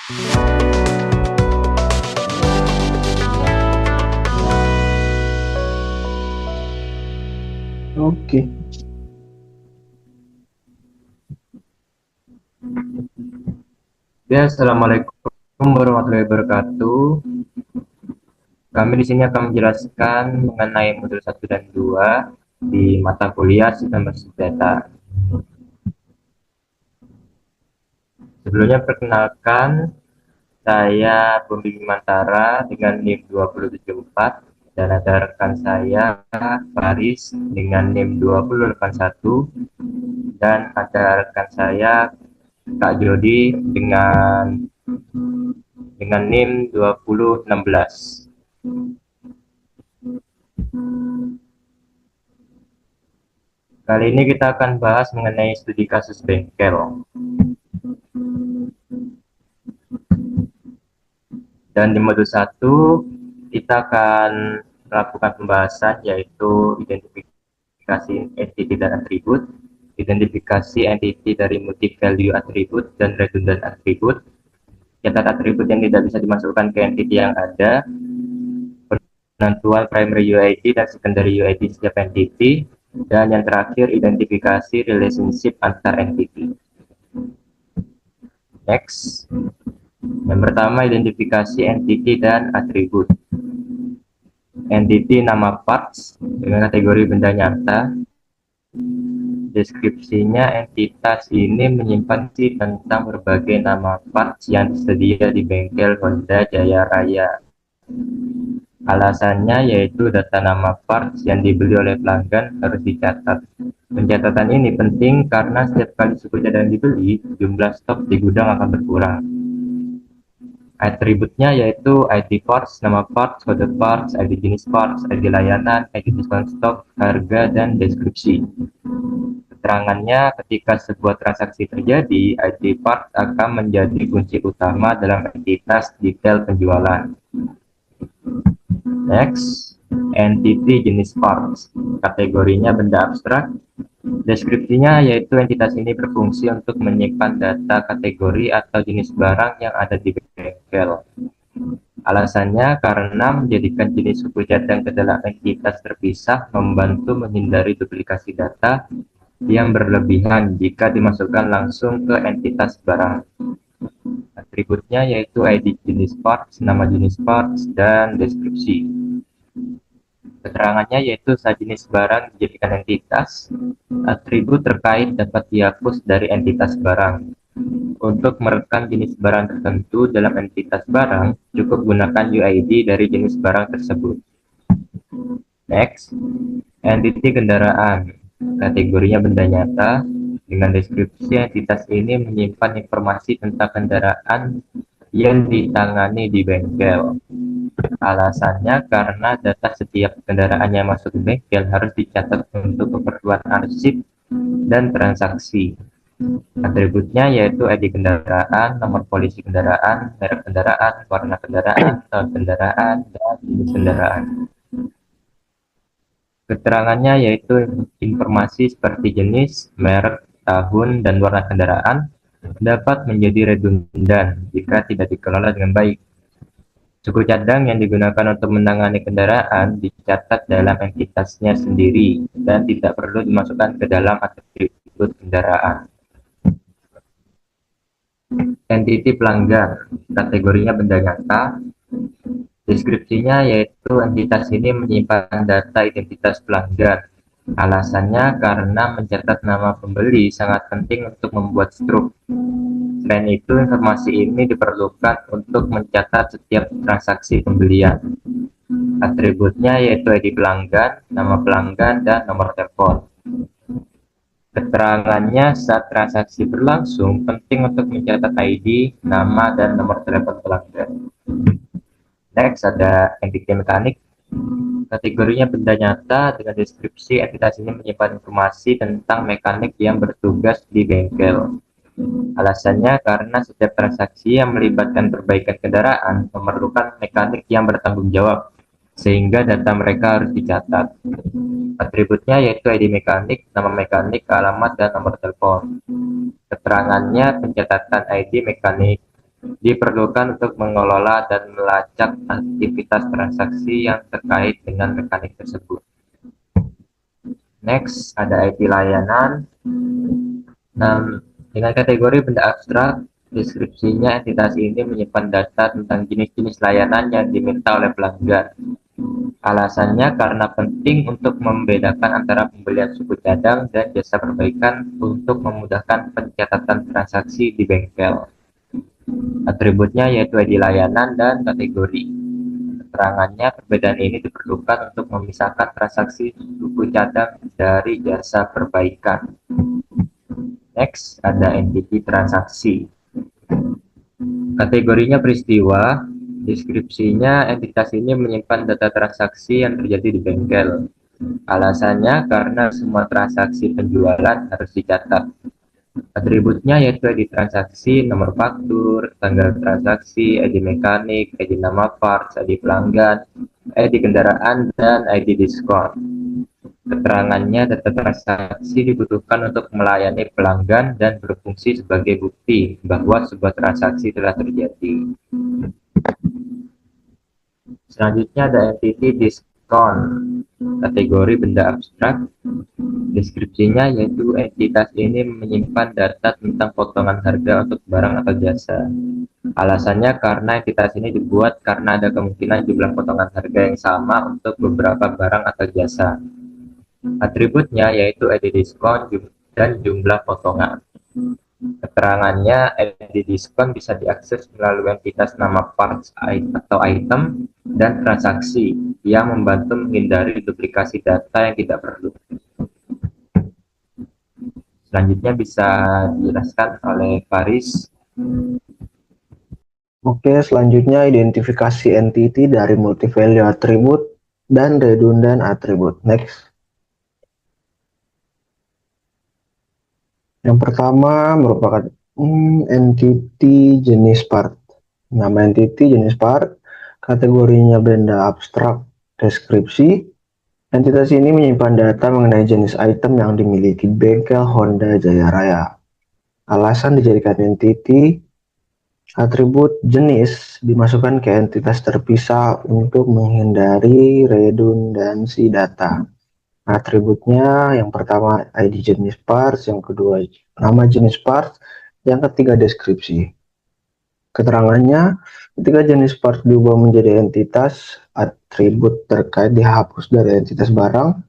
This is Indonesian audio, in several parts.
Oke. Ya, Assalamualaikum warahmatullahi wabarakatuh. Kami di sini akan menjelaskan mengenai modul 1 dan 2 di mata kuliah Sistem Berbasis Data. Sebelumnya perkenalkan, saya Pembimbing Mantara dengan NIM 2074 dan ada rekan saya Faris dengan NIM 2081 dan ada rekan saya Kak Jody dengan NIM 2016. Kali ini kita akan bahas mengenai studi kasus bengkel. Dan di modul 1 kita akan melakukan pembahasan yaitu identifikasi entity dan atribut, identifikasi entity dari multi value atribut dan redundant atribut, catat atribut yang tidak bisa dimasukkan ke entity yang ada, penentuan primary UID dan secondary UID setiap entity, dan yang terakhir identifikasi relationship antar entity. Next. Yang pertama, identifikasi entity dan atribut. Entity nama parts dengan kategori benda nyata. Deskripsinya, entitas ini menyimpan tentang berbagai nama parts yang tersedia di bengkel Honda Jaya Raya. Alasannya yaitu data nama parts yang dibeli oleh pelanggan harus dicatat. Pencatatan ini penting karena setiap kali suku cadang dibeli, jumlah stok di gudang akan berkurang. Atributnya yaitu ID parts, nama parts, kode parts, ID jenis parts, ID layanan, ID diskon stok, harga, dan deskripsi. Keterangannya, ketika sebuah transaksi terjadi, ID parts akan menjadi kunci utama dalam entitas detail penjualan. Next, entity jenis parts. Kategorinya benda abstrak. Deskripsinya yaitu entitas ini berfungsi untuk menyimpan data kategori atau jenis barang yang ada di bengkel. Alasannya karena menjadikan jenis suku cadang ke dalam entitas terpisah membantu menghindari duplikasi data yang berlebihan jika dimasukkan langsung ke entitas barang. Atributnya yaitu ID jenis parts, nama jenis parts, dan deskripsi. Keterangannya yaitu saat jenis barang dijadikan entitas, atribut terkait dapat dihapus dari entitas barang. Untuk merekam jenis barang tertentu dalam entitas barang, cukup gunakan UID dari jenis barang tersebut. Next, entity kendaraan. Kategorinya benda nyata. Dengan deskripsi, entitas ini menyimpan informasi tentang kendaraan yang ditangani di bengkel. Alasannya karena data setiap kendaraan yang masuk ke bengkel harus dicatat untuk keperluan arsip dan transaksi. Atributnya yaitu ID kendaraan, nomor polisi kendaraan, merek kendaraan, warna kendaraan, tahun kendaraan, dan jenis kendaraan. Keterangannya yaitu informasi seperti jenis, merek, tahun, dan warna kendaraan dapat menjadi redundan jika tidak dikelola dengan baik. Suku cadang yang digunakan untuk menangani kendaraan dicatat dalam entitasnya sendiri dan tidak perlu dimasukkan ke dalam atribut kendaraan. Entity pelanggan, kategorinya benda nyata. Deskripsinya yaitu entitas ini menyimpan data identitas pelanggan. Alasannya karena mencatat nama pembeli sangat penting untuk membuat struk. Selain itu, informasi ini diperlukan untuk mencatat setiap transaksi pembelian. Atributnya yaitu ID pelanggan, nama pelanggan, dan nomor telepon. Keterangannya saat transaksi berlangsung penting untuk mencatat ID, nama, dan nomor telepon pelanggan. Next ada entity mekanik. Kategorinya benda nyata dengan deskripsi entitas ini menyimpan informasi tentang mekanik yang bertugas di bengkel. Alasannya karena setiap transaksi yang melibatkan perbaikan kendaraan memerlukan mekanik yang bertanggung jawab, sehingga data mereka harus dicatat. Atributnya yaitu ID mekanik, nama mekanik, alamat, dan nomor telepon. Keterangannya pencatatan ID mekanik diperlukan untuk mengelola dan melacak aktivitas transaksi yang terkait dengan mekanik tersebut. Next, ada IP layanan. Dengan kategori benda abstrak, deskripsinya entitas ini menyimpan data tentang jenis-jenis layanan yang diminta oleh pelanggan. Alasannya karena penting untuk membedakan antara pembelian suku cadang dan jasa perbaikan untuk memudahkan pencatatan transaksi di bengkel. Atributnya yaitu ID layanan dan kategori. Keterangannya, perbedaan ini diperlukan untuk memisahkan transaksi suku cadang dari jasa perbaikan. Next, ada entity transaksi. Kategorinya peristiwa, deskripsinya entitas ini menyimpan data transaksi yang terjadi di bengkel. Alasannya karena semua transaksi penjualan harus dicatat. Atributnya yaitu ID transaksi, nomor faktur, tanggal transaksi, ID mekanik, ID nama parts, ID pelanggan, ID kendaraan, dan ID diskon. Keterangannya, data transaksi dibutuhkan untuk melayani pelanggan dan berfungsi sebagai bukti bahwa sebuah transaksi telah terjadi. Selanjutnya ada entity diskon, kategori benda abstrak. Deskripsinya yaitu entitas ini menyimpan data tentang potongan harga untuk barang atau jasa. Alasannya karena entitas ini dibuat karena ada kemungkinan jumlah potongan harga yang sama untuk beberapa barang atau jasa. Atributnya yaitu ID diskon dan jumlah potongan. Keterangannya, ID diskon bisa diakses melalui entitas nama parts atau item dan transaksi yang membantu menghindari duplikasi data yang tidak perlu. Selanjutnya bisa dijelaskan oleh Faris. Oke, selanjutnya identifikasi entity dari multi-value atribut dan redundant atribut. Next. Yang pertama merupakan entity jenis part. Nama entity jenis part, kategorinya benda abstrak, deskripsi. Entitas ini menyimpan data mengenai jenis item yang dimiliki bengkel Honda Jaya Raya. Alasan dijadikan entity, atribut jenis dimasukkan ke entitas terpisah untuk menghindari redundansi data. Atributnya yang pertama ID jenis parts, yang kedua nama jenis parts, yang ketiga deskripsi. Keterangannya, ketika jenis part diubah menjadi entitas, atribut terkait dihapus dari entitas barang.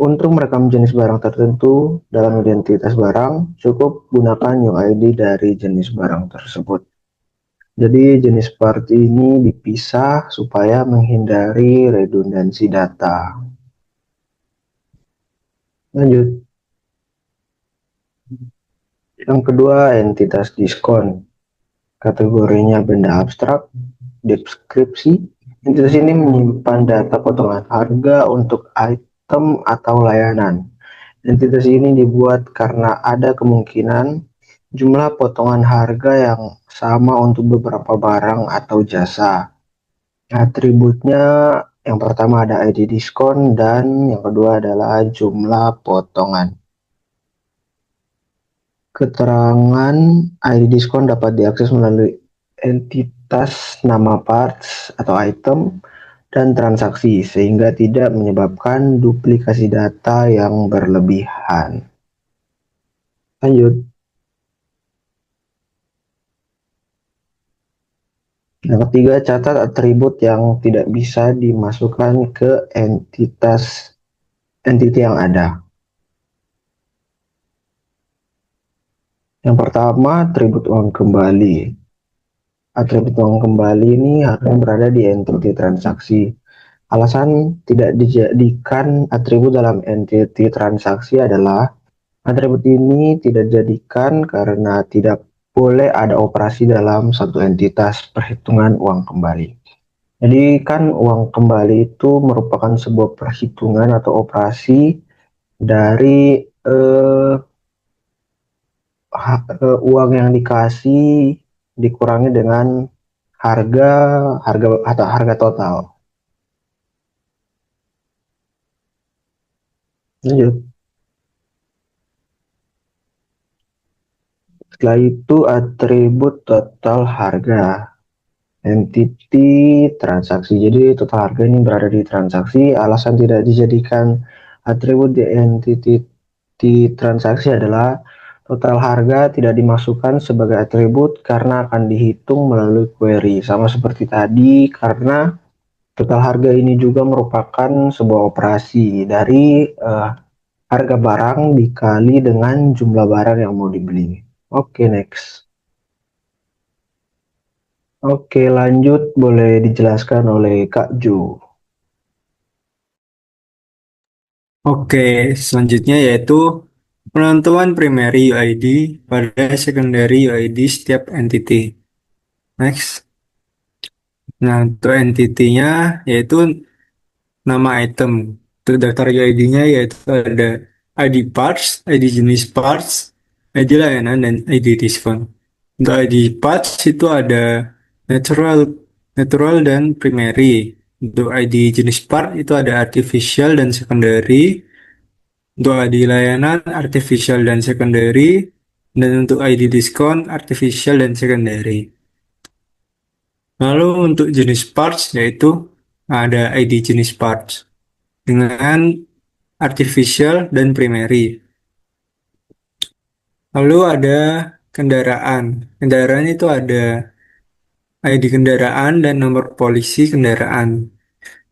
Untuk merekam jenis barang tertentu dalam identitas barang, cukup gunakan UID dari jenis barang tersebut. Jadi jenis part ini dipisah supaya menghindari redundansi data. Lanjut. Yang kedua, entitas diskon. Kategorinya benda abstrak, deskripsi. Entitas ini menyimpan data potongan harga untuk item atau layanan. Entitas ini dibuat karena ada kemungkinan jumlah potongan harga yang sama untuk beberapa barang atau jasa. Atributnya yang pertama ada ID diskon dan yang kedua adalah jumlah potongan. Keterangan ID diskon dapat diakses melalui entitas nama parts atau item dan transaksi sehingga tidak menyebabkan duplikasi data yang berlebihan. Lanjut. Yang ketiga, catat atribut yang tidak bisa dimasukkan ke entity yang ada. Yang pertama, atribut uang kembali. Atribut uang kembali ini harusnya berada di entity transaksi. Alasan tidak dijadikan atribut dalam entity transaksi adalah atribut ini tidak dijadikan karena tidak boleh ada operasi dalam satu entitas perhitungan uang kembali. Jadi kan uang kembali itu merupakan sebuah perhitungan atau operasi dari uang yang dikasih dikurangi dengan harga harga atau harga total. Lanjut. Setelah itu atribut total harga. Entity transaksi. Jadi total harga ini berada di transaksi. Alasan tidak dijadikan atribut di entity transaksi adalah total harga tidak dimasukkan sebagai atribut karena akan dihitung melalui query. Sama seperti tadi, karena total harga ini juga merupakan sebuah operasi dari harga barang dikali dengan jumlah barang yang mau dibeli. Oke, next. Oke, lanjut. Boleh dijelaskan oleh Kak Jo. Oke, selanjutnya yaitu penentuan primary UID pada secondary UID setiap entity. Next. Nah, untuk entity-nya yaitu nama item. Untuk daftar UID-nya yaitu ada ID parts, ID jenis parts, ID layanan, dan ID diskon. Untuk ID parts itu ada natural, natural dan primary. Untuk ID jenis part itu ada artificial dan secondary. Untuk ID layanan artificial dan secondary. Dan untuk ID diskon artificial dan secondary. Lalu untuk jenis parts yaitu ada ID jenis parts dengan artificial dan primary. Lalu ada kendaraan. Kendaraan itu ada ID kendaraan dan nomor polisi kendaraan,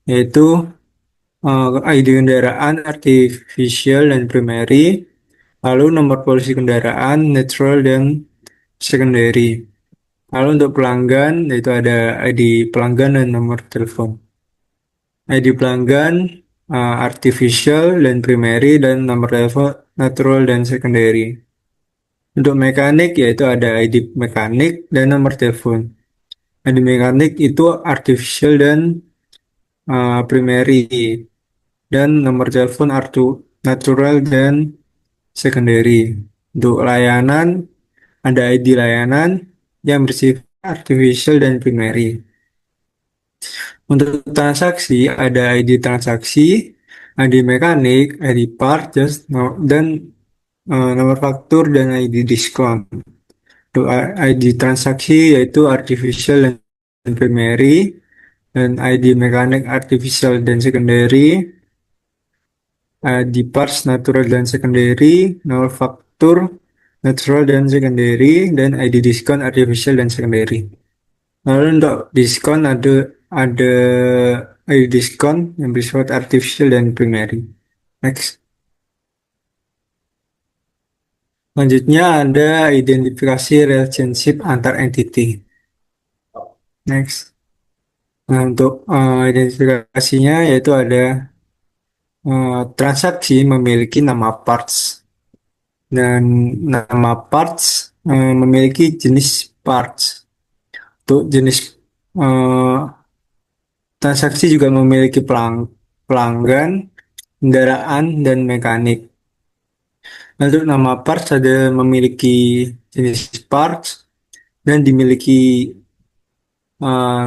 yaitu ID kendaraan artificial dan primary, lalu nomor polisi kendaraan natural dan secondary. Lalu untuk pelanggan, yaitu ada ID pelanggan dan nomor telepon. ID pelanggan artificial dan primary dan nomor telepon natural dan secondary. Untuk mekanik yaitu ada ID mekanik dan nomor telepon. ID mekanik itu artificial dan primary dan nomor telepon natural dan secondary. Untuk layanan ada ID layanan yang bersifat artificial dan primary. Untuk transaksi ada ID transaksi, ID mekanik, ID part, dan nomor faktur dan ID diskon. Untuk ID transaksi yaitu artificial dan primary, dan ID mekanik artificial dan secondary, ID parts natural dan secondary, nomor faktur natural dan secondary, dan ID diskon artificial dan secondary. Lalu untuk diskon ada ID diskon yang bersifat artificial dan primary. Next. Selanjutnya ada identifikasi relationship antar entity. Next. Nah, untuk identifikasinya yaitu ada transaksi memiliki nama parts dan nama parts memiliki jenis parts. Untuk jenis eh, transaksi juga memiliki pelanggan, kendaraan, dan mekanik. Untuk nama parts ada memiliki jenis parts dan dimiliki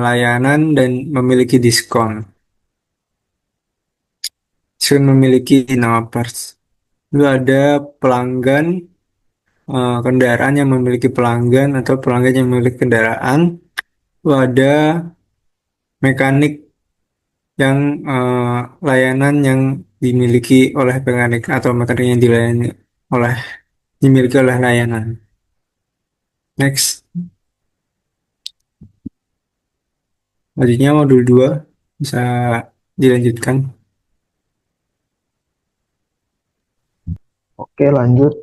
layanan dan memiliki diskon. Diskon memiliki nama parts. Lalu ada pelanggan kendaraan yang memiliki pelanggan atau pelanggan yang memiliki kendaraan. Lalu ada mekanik yang layanan yang dimiliki oleh mekanik atau mekanik yang oleh dimiliki oleh layanan. Next. Selanjutnya modul 2 bisa dilanjutkan. Oke, lanjut.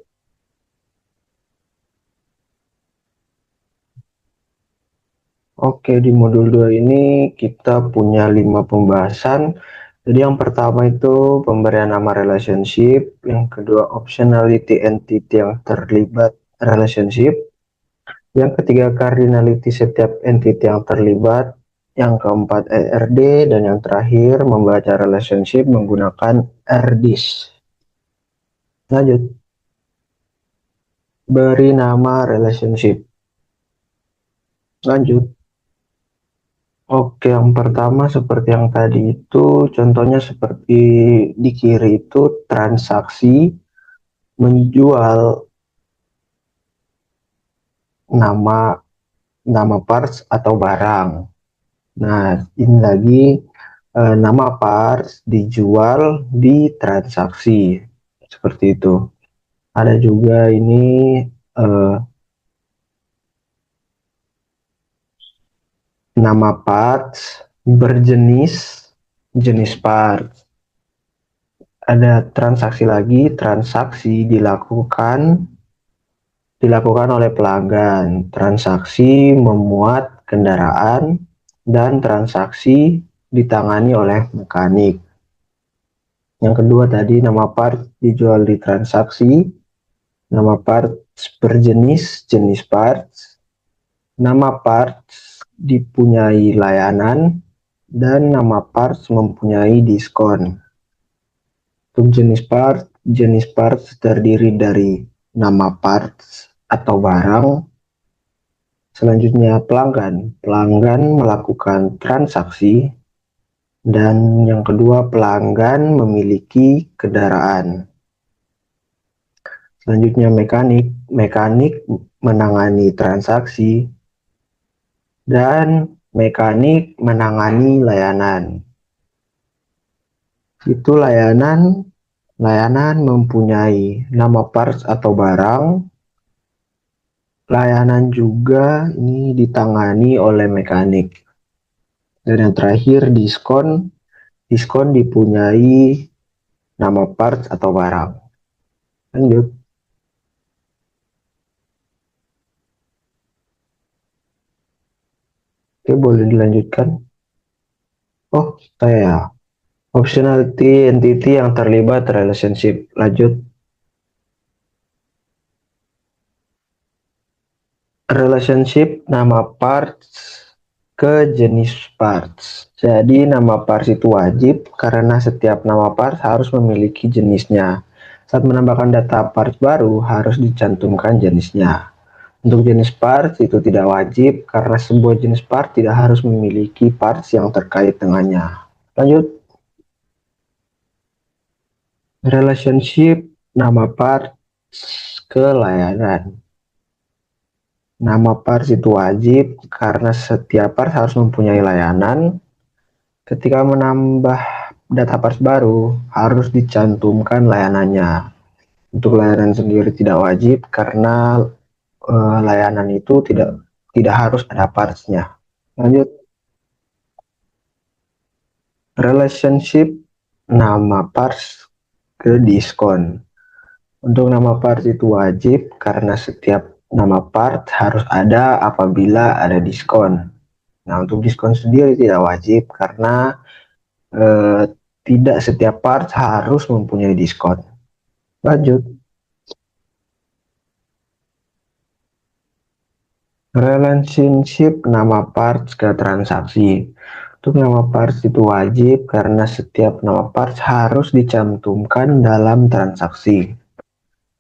Oke, di modul 2 ini kita punya 5 pembahasan. Jadi yang pertama itu pemberian nama relationship, yang kedua optionality entity yang terlibat relationship, yang ketiga cardinality setiap entity yang terlibat, yang keempat ERD, dan yang terakhir membaca relationship menggunakan RDIS. Lanjut. Beri nama relationship. Lanjut. Oke, yang pertama seperti yang tadi itu, contohnya seperti di kiri itu transaksi menjual nama nama parts atau barang. Nah, ini lagi nama parts dijual di transaksi seperti itu. Ada juga ini eh, nama parts berjenis jenis parts. Ada transaksi lagi, transaksi dilakukan oleh pelanggan, transaksi memuat kendaraan, dan transaksi ditangani oleh mekanik. Yang kedua tadi nama part dijual di transaksi, nama parts berjenis jenis parts, nama parts dipunyai layanan, dan nama parts mempunyai diskon. Untuk jenis parts terdiri dari nama parts atau barang. Selanjutnya pelanggan. Pelanggan melakukan transaksi. Dan yang kedua pelanggan memiliki kendaraan. Selanjutnya mekanik. Mekanik menangani transaksi. Dan mekanik menangani layanan. Itu layanan mempunyai nama parts atau barang. Layanan juga ini ditangani oleh mekanik. Dan yang terakhir diskon. Diskon dipunyai nama parts atau barang. Lanjut. Oke, boleh dilanjutkan. Oh, saya. Optionality entity yang terlibat relationship. Lanjut. Relationship nama parts ke jenis parts. Jadi nama parts itu wajib karena setiap nama parts harus memiliki jenisnya. Saat menambahkan data parts baru harus dicantumkan jenisnya. Untuk jenis parts itu tidak wajib karena sebuah jenis part tidak harus memiliki parts yang terkait dengannya. Lanjut. Relationship nama parts ke layanan. Nama parts itu wajib karena setiap parts harus mempunyai layanan. Ketika menambah data parts baru, harus dicantumkan layanannya. Untuk layanan sendiri tidak wajib karena layanan itu tidak harus ada partsnya. Lanjut. Relationship nama parts ke diskon. Untuk nama parts itu wajib karena setiap nama part harus ada apabila ada diskon. Nah, untuk diskon sendiri tidak wajib karena eh, tidak setiap part harus mempunyai diskon. Lanjut. Relationship nama parts ke transaksi. Untuk nama parts itu wajib karena setiap nama parts harus dicantumkan dalam transaksi.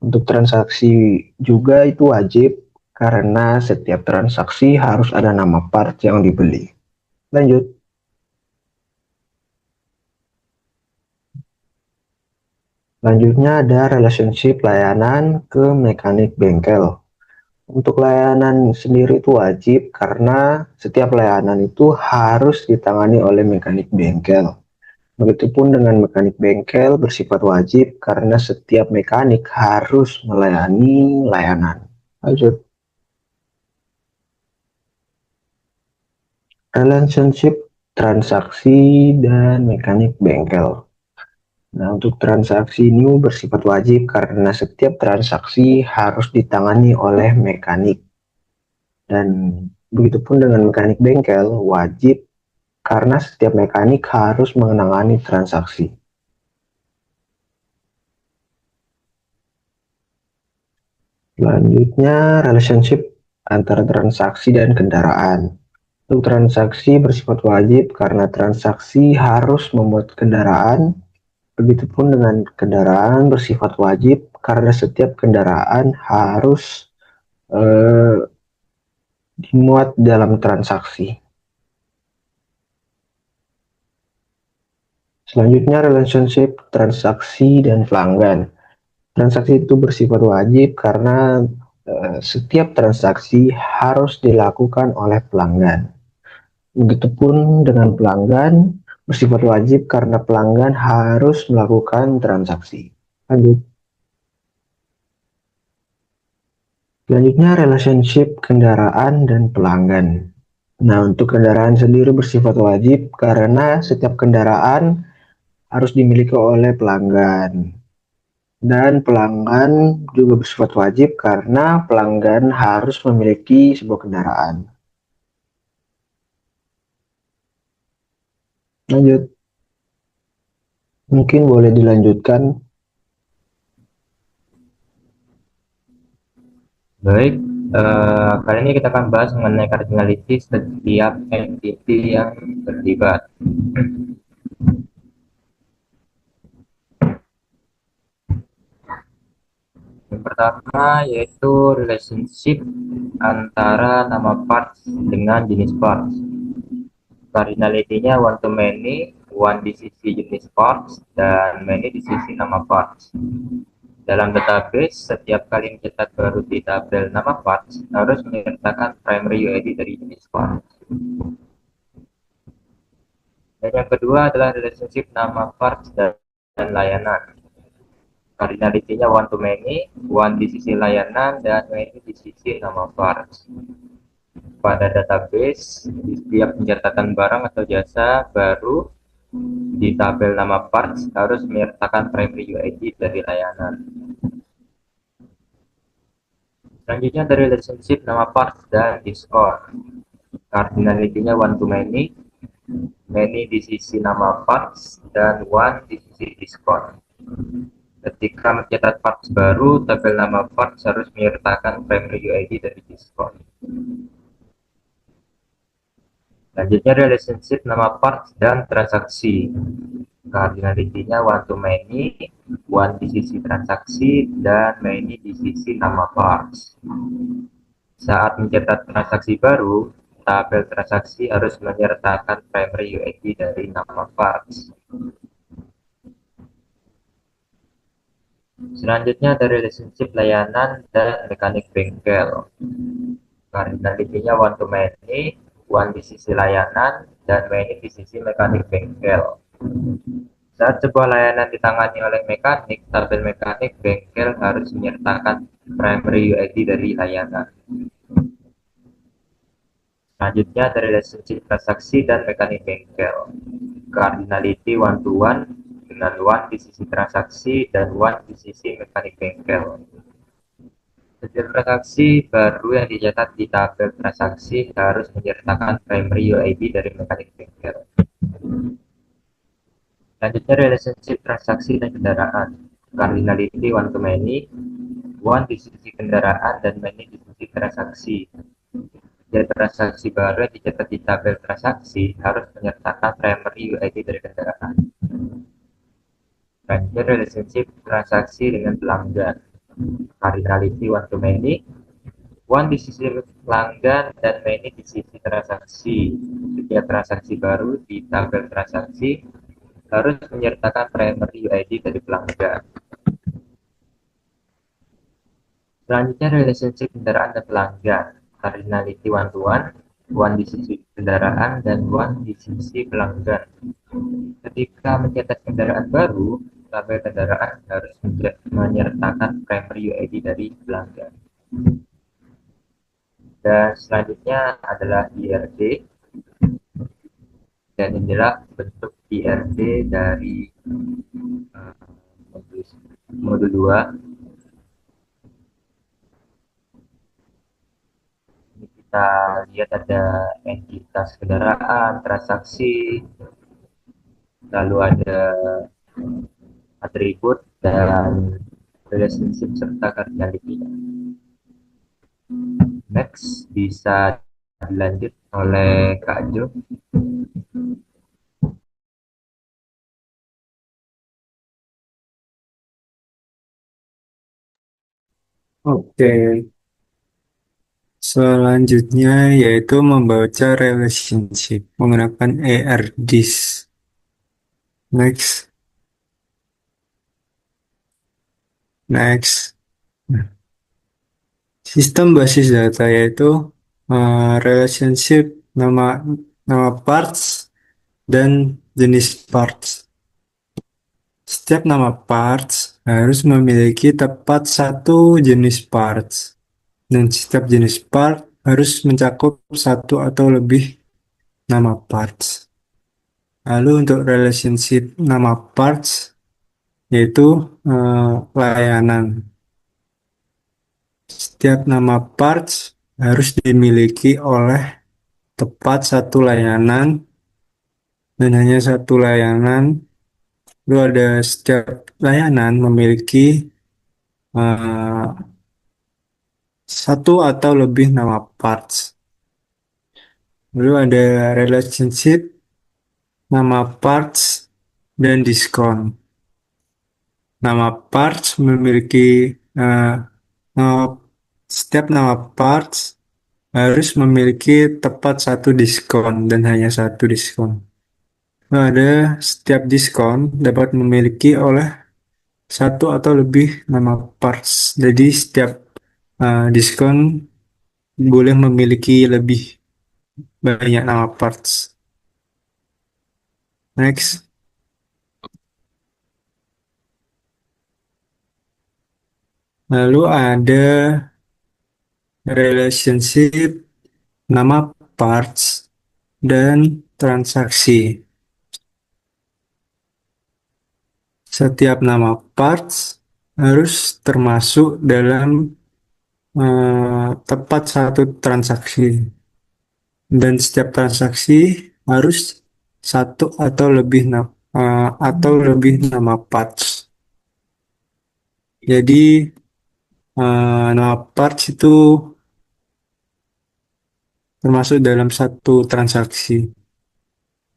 Untuk transaksi juga itu wajib karena setiap transaksi harus ada nama part yang dibeli. Lanjut. Selanjutnya ada relationship layanan ke mekanik bengkel. Untuk layanan sendiri itu wajib karena setiap layanan itu harus ditangani oleh mekanik bengkel. Begitupun dengan mekanik bengkel bersifat wajib karena setiap mekanik harus melayani layanan. Lanjut. Relationship transaksi dan mekanik bengkel. Nah, untuk transaksi ini bersifat wajib karena setiap transaksi harus ditangani oleh mekanik. Dan begitupun dengan mekanik bengkel, wajib karena setiap mekanik harus menangani transaksi. Selanjutnya, relationship antara transaksi dan kendaraan. Untuk transaksi bersifat wajib karena transaksi harus memuat kendaraan. Begitupun dengan kendaraan bersifat wajib karena setiap kendaraan harus eh, dimuat dalam transaksi. Selanjutnya relationship transaksi dan pelanggan. Transaksi itu bersifat wajib karena setiap transaksi harus dilakukan oleh pelanggan. Begitupun dengan pelanggan bersifat wajib karena pelanggan harus melakukan transaksi. Lanjut. Selanjutnya relationship kendaraan dan pelanggan. Nah, untuk kendaraan sendiri bersifat wajib karena setiap kendaraan harus dimiliki oleh pelanggan. Dan pelanggan juga bersifat wajib karena pelanggan harus memiliki sebuah kendaraan. Lanjut, mungkin boleh dilanjutkan. Baik, kali ini kita akan bahas mengenai kardinality setiap entity yang terlibat. Yang pertama yaitu relationship antara nama parts dengan jenis parts. Cardinality-nya one to many, one di sisi jenis parts, dan many di sisi nama parts. Dalam database, setiap kali mencetak baru di tabel nama parts, harus menyertakan primary UID dari jenis parts. Dan yang kedua adalah relationship nama parts dan layanan. Cardinality-nya one to many, one di sisi layanan, dan many di sisi nama parts. Pada database, di setiap pencatatan barang atau jasa baru di tabel nama parts harus menyertakan primary UID dari layanan. Selanjutnya ada relationship nama parts dan diskon. Cardinality-nya one to many, many di sisi nama parts, dan one di sisi diskon. Ketika mencetak parts baru, tabel nama parts harus menyertakan primary UID dari diskon. Selanjutnya relationship nama parts dan transaksi. Cardinality-nya one to many, one di sisi transaksi, dan many di sisi nama parts. Saat mencetak transaksi baru, tabel transaksi harus menyertakan primary UID dari nama parts. Selanjutnya ada relationship layanan dan mekanik bengkel. Cardinality-nya one to many, one di sisi layanan, dan many di sisi mekanik bengkel. Saat sebuah layanan ditangani oleh mekanik, tabel mekanik bengkel harus menyertakan primary UID dari layanan. Selanjutnya ada relationship transaksi dan mekanik bengkel. Cardinality one to one dengan one di sisi transaksi dan one di sisi mekanik bengkel. Setiap transaksi baru yang dicatat di tabel transaksi harus menyertakan primary UID dari mekanik bengkel. Selanjutnya relationship transaksi dan kendaraan. Cardinality one to many, one di sisi kendaraan dan many di sisi transaksi. Setiap transaksi baru yang dicatat di tabel transaksi harus menyertakan primary UID dari kendaraan. Selanjutnya relationship transaksi dengan pelanggan. Cardinality one to many, one di sisi pelanggan dan many di sisi transaksi. Setiap transaksi baru di tabel transaksi harus menyertakan primary UID dari pelanggan. Selanjutnya relationship kendaraan dan pelanggan. Cardinality one to one, one di sisi kendaraan dan one di sisi pelanggan. Ketika mencetak kendaraan baru, tabel kendaraan harus menyertakan primary UID dari pelanggan. Dan selanjutnya adalah IRD. Dan inilah bentuk IRD dari modul 2. Ini kita lihat ada entitas kendaraan, transaksi, lalu ada atribut dan relationship serta cardinality. Next bisa dilanjut oleh Kak Jo. Oke, selanjutnya yaitu membaca relationship menggunakan ARDIS. Next, next. Sistem basis data yaitu relationship nama nama parts dan jenis parts. Setiap nama parts harus memiliki tepat satu jenis parts, dan setiap jenis part harus mencakup satu atau lebih nama parts. Lalu untuk relationship nama parts yaitu layanan. Setiap nama parts harus dimiliki oleh tepat satu layanan dan hanya satu layanan. Lalu ada setiap layanan memiliki eh, satu atau lebih nama parts. Lalu ada relationship nama parts dan diskon. Nama parts memiliki eh, nama- setiap nama parts harus memiliki tepat satu diskon dan hanya satu diskon. Lalu ada setiap diskon dapat memiliki oleh satu atau lebih nama parts. Jadi setiap diskon boleh memiliki lebih banyak nama parts. Next. Lalu ada relationship nama parts dan transaksi. Setiap nama parts harus termasuk dalam tepat satu transaksi. Dan setiap transaksi harus satu atau lebih nama parts. Jadi nama parts itu termasuk dalam satu transaksi.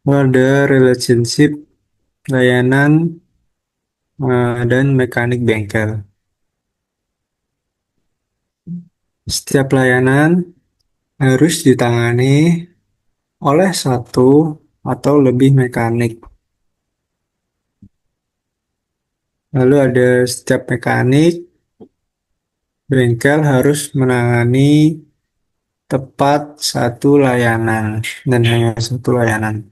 Ada relationship layanan dan mekanik bengkel. Setiap layanan harus ditangani oleh satu atau lebih mekanik. Lalu ada setiap mekanik bengkel harus menangani tepat satu layanan dan hanya satu layanan.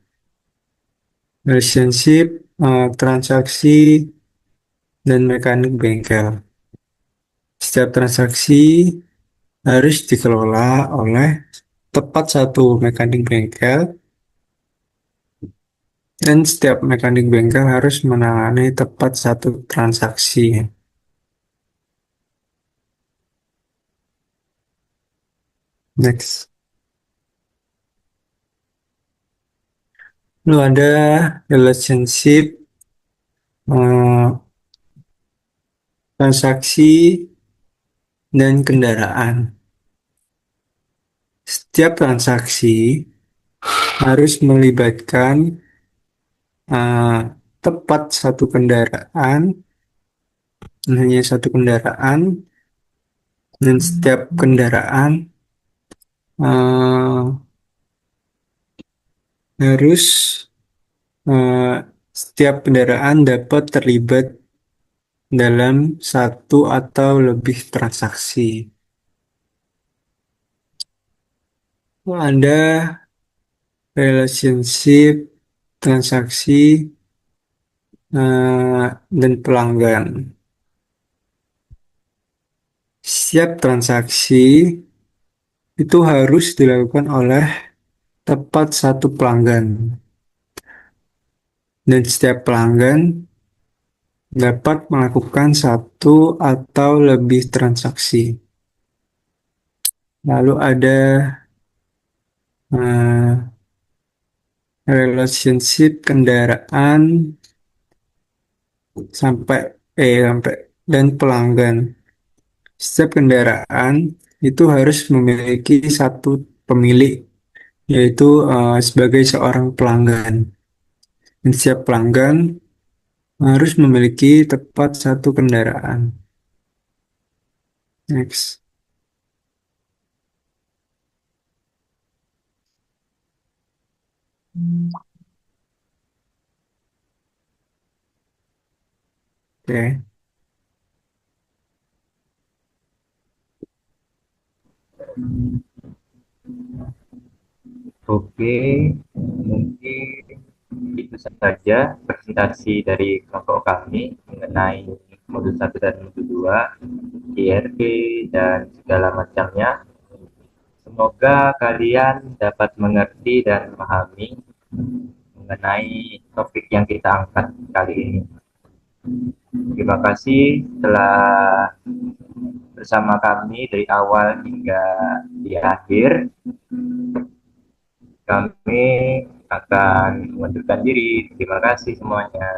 Relationship, transaksi, dan mekanik bengkel. Setiap transaksi harus dikelola oleh tepat satu mekanik bengkel dan setiap mekanik bengkel harus menangani tepat satu transaksi. Next. Lalu ada relationship eh, transaksi dan kendaraan. Setiap transaksi harus melibatkan eh, tepat satu kendaraan, hanya satu kendaraan, dan setiap kendaraan eh, harus eh, setiap kendaraan dapat terlibat dalam satu atau lebih transaksi. Ada relationship transaksi dan pelanggan. Setiap transaksi itu harus dilakukan oleh tepat satu pelanggan. Dan setiap pelanggan dapat melakukan satu atau lebih transaksi. Lalu ada eh, relationship kendaraan sampai sampai dan pelanggan. Setiap kendaraan itu harus memiliki satu pemilik, yaitu sebagai seorang pelanggan. Dan setiap pelanggan harus memiliki tepat satu kendaraan. Next. Oke. Oke, mungkin itu saja presentasi dari kelompok kami mengenai modul 1 dan modul 2, IRP, dan segala macamnya. Semoga kalian dapat mengerti dan memahami mengenai topik yang kita angkat kali ini. Terima kasih telah bersama kami dari awal hingga di akhir. Kami akan mengundurkan diri. Terima kasih semuanya.